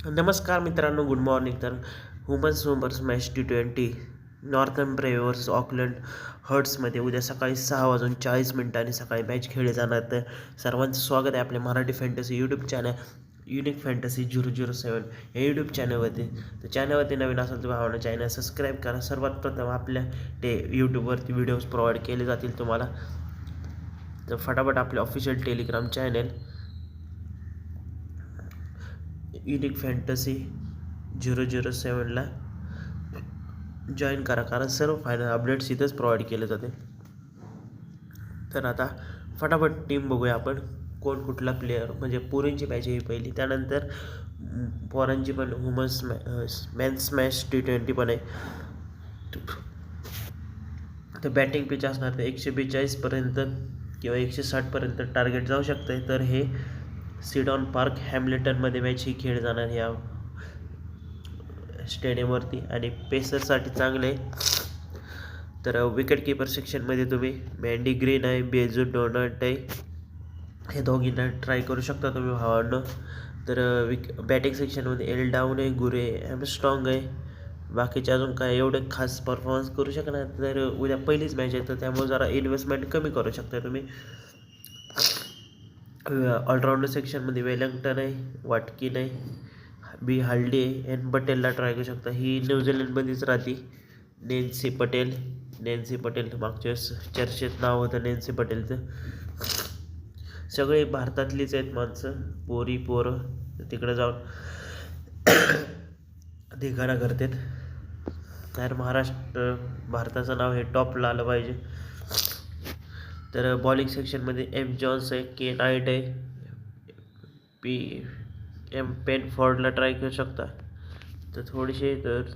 नमस्कार मित्रांनो, good morning. तर women's super smash T20 northern braves Auckland हर्ट्समध्ये उद्या सकाळी 6:40 सकाळी मॅच खेळली जाणार. तर सर्वांचं स्वागत आहे आपल्या Marathi fantasy YouTube channel unique fantasy 007 या यूट्यूब चॅनलवरती. तर चॅनलवरती नवीन असेल तर भावानं चॅनल सबस्क्राईब करा. सर्वात प्रथम आपल्या यूट्यूबवरती व्हिडिओज प्रोव्हाइड केले जातील तुम्हाला. तर फटाफट आपले official Telegram channel unique fantasy 007ला जॉईन करा, कारण सर्व फायनल अपडेट्स इथंच प्रोव्हाइड केले जाते. तर आता फटाफट टीम बघूया आपण, कोण कुठला प्लेअर. म्हणजे पोरींची मॅच ही पहिली, त्यानंतर पोरांची पण वुमन्स मेन्स स्मॅश T20 पण आहे. तर बॅटिंग पिच असणार तर 142पर्यंत किंवा 160पर्यंत टार्गेट जाऊ शकतं. तर हे सिडॉन पार्क हॅम्ल्टनमध्ये मॅच ही खेळ जाणार या स्टेडियमवरती, आणि पेसरसाठी चांगलं आहे. तर विकेट कीपर सेक्शनमध्ये तुम्ही मँडी ग्रीन आहे, बेजू डोनाल्ड आहे, हे दोघींना ट्राय करू शकता तुम्ही भावांनो. तर बॅटिंग सेक्शनमध्ये एल डाऊन आहे, गुरे स्ट्रॉंग आहे. बाकीचे अजून काय एवढे खास परफॉर्मन्स करू शकणार. तर उद्या पहिलीच मॅच आहे, तर त्यामुळे जरा इन्व्हेस्टमेंट कमी करू शकता तुम्ही. ऑलराऊंडर सेक्शनमध्ये वेलिंग्टन आहे, वाटकिन आहे, बी हाल्डी आहे, एन पटेलला ट्राय करू शकता. ही न्यूझीलंडमध्येच राहते, नॅन्सी पटेल मागच्या चर्चेत नाव होतं नॅन्सी पटेलचं. सगळे भारतातलीच आहेत माणसं, पोरं तिकडे जाऊन धिंगाणा करतात. तर भारताचं नाव हे टॉपला आलं पाहिजे. तर बॉलिंग सेक्शनमध्ये एम जॉन्स आहे, के नाईट आहे, एम पेनफोर्डला ट्राय करू शकता. तर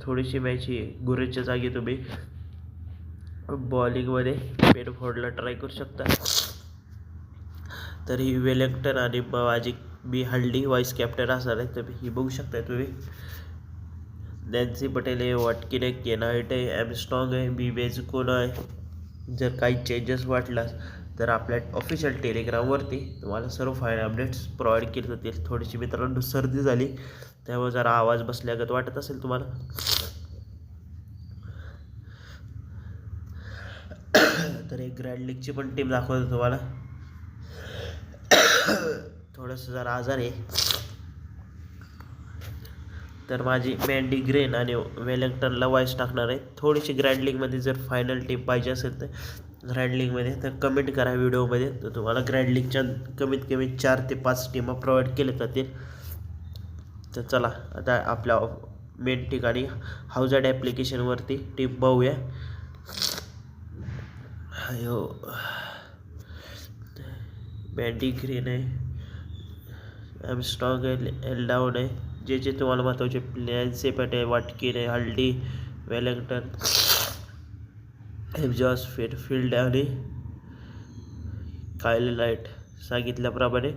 थोडीशी मॅच ही गुरेजच्या जागी तुम्ही बॉलिंगमध्ये पेनफोर्डला ट्राय करू शकता. तर ही वेलिंग्टन आणि माझी बी हल्डी व्हाईस कॅप्टन असणार आहे. तर ही बघू शकता तुम्ही. नॅन्सी पटेल आहे, वाटकिन आहे, केनाईट आहे, ॲमस्ट्रॉंग आहे, बी बेजकोन आहे. जर काही चेंजेस वाटलास तर आपल्या ऑफिशियल टेलिग्रामवरती तुम्हाला सर्व फायनल अपडेट्स प्रोव्हाइड केले जातील. थोडीशी मित्रांनो सर्दी झाली, त्यामुळे जरा आवाज बसल्यागत वाटत असेल तुम्हाला. तर एक ग्रँड लीगची पण टीम दाखवतो तुम्हाला. थोडंसं जरा आजार आहे. तर माझी मँडी ग्रेन आणि वेलिंग्टनला वाईस टाकणार आहे. थोडीशी ग्रँड लीगमध्ये जर फायनल टीम पाहिजे असेल तर ग्रँड लीगमध्ये तर कमेंट करा व्हिडिओमध्ये. तर तुम्हाला ग्रँड लीगच्या कमीत कमी 4 ते 5 टीमा प्रोव्हाइड केल्या जातील. तर चला आता आपल्या मेन ठिकाणी हाऊजॅड ॲप्लिकेशनवरती टीम पाहूया. मँडी ग्रीन आहे, ॲमस्ट्रॉंग आहे, एल डाऊन आहे. जे तुम्हाला महत्त्वाचे नॅन्सी पटेल, वाटकिन आहे, हल्डी, वेलिंग्टन, जॉस फील्ड आणि कायल लाईट सांगितल्याप्रमाणे.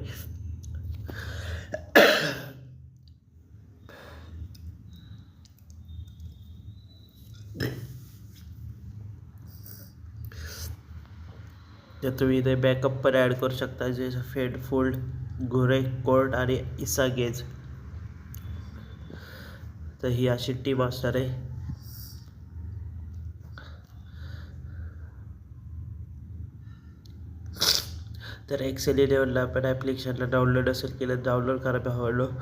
तर तुम्ही इथे बॅकअप पण ॲड करू शकता, जे फेडफोल्ड, घुरे कोर्ट आणि इसा गेज. तर ही अशी टीम असणार आहे. तर एक्सेल 11ला पण ॲप्लिकेशनला डाउनलोड असेल केलं, डाउनलोड करायला हवं.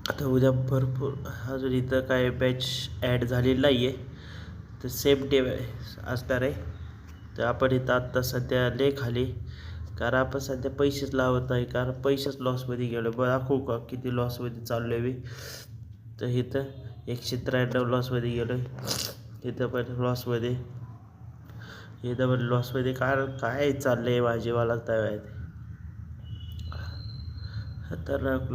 आता उद्या भरपूर अजून इथं काय मॅच ॲड झालेली नाही आहे, तर सेम डे असणार आहे. तर आपण इथं आत्ता सध्या लय खाली, कारण आपण सध्या पैसेच लावत नाही, कारण पैसेच लॉसमध्ये गेलो. दाखवू का किती लॉसमध्ये चाललो आहे मी. तर इथं 193 लॉसमध्ये गेलो आहे, इथं पण लॉसमध्ये, इथं पण लॉसमध्ये. कारण काय चाललं आहे भाजीवाला काय माहिती, खतरनाक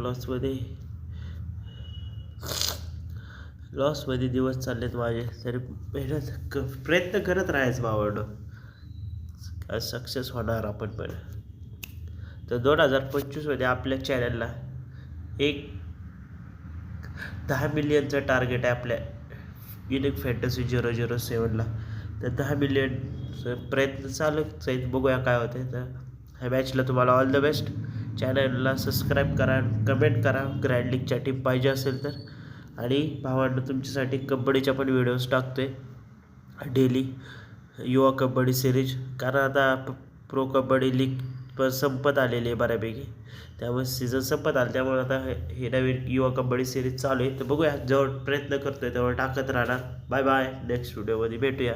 लॉसमध्ये दिवस चाललेत माझे. तरी प्रयत्न करत राहायचं भावानं, सक्सेस होणार आपण पण. तर 2025मध्ये आपल्या चॅनलला 10 मिलियनचं टार्गेट आहे आपल्या युनिक फॅन्टसी 007ला. तर 10 मिलियनचं प्रयत्न चालूच आहेत, बघूया काय होते. तर ह्या मॅचला तुम्हाला ऑल द बेस्ट. चॅनलला सबस्क्राईब करा, कमेंट करा ग्रँड लीगच्या टीम पाहिजे असेल तर. आणि भावांनो तुमच्यासाठी कबड्डीच्या पण व्हिडिओज टाकतो आहे डेली, युवा कबड्डी सिरीज. कारण आता प्रो कबड्डी लीग पण संपत आलेली आहे बऱ्यापैकी, त्यामुळे सीझन संपत आलं, त्यामुळे आता हे नवीन युवा कबड्डी सिरीज चालू आहे. तर बघूया, जवळ प्रयत्न करतो आहे तेवढं टाकत राहणार. बाय बाय, नेक्स्ट व्हिडिओमध्ये भेटूया.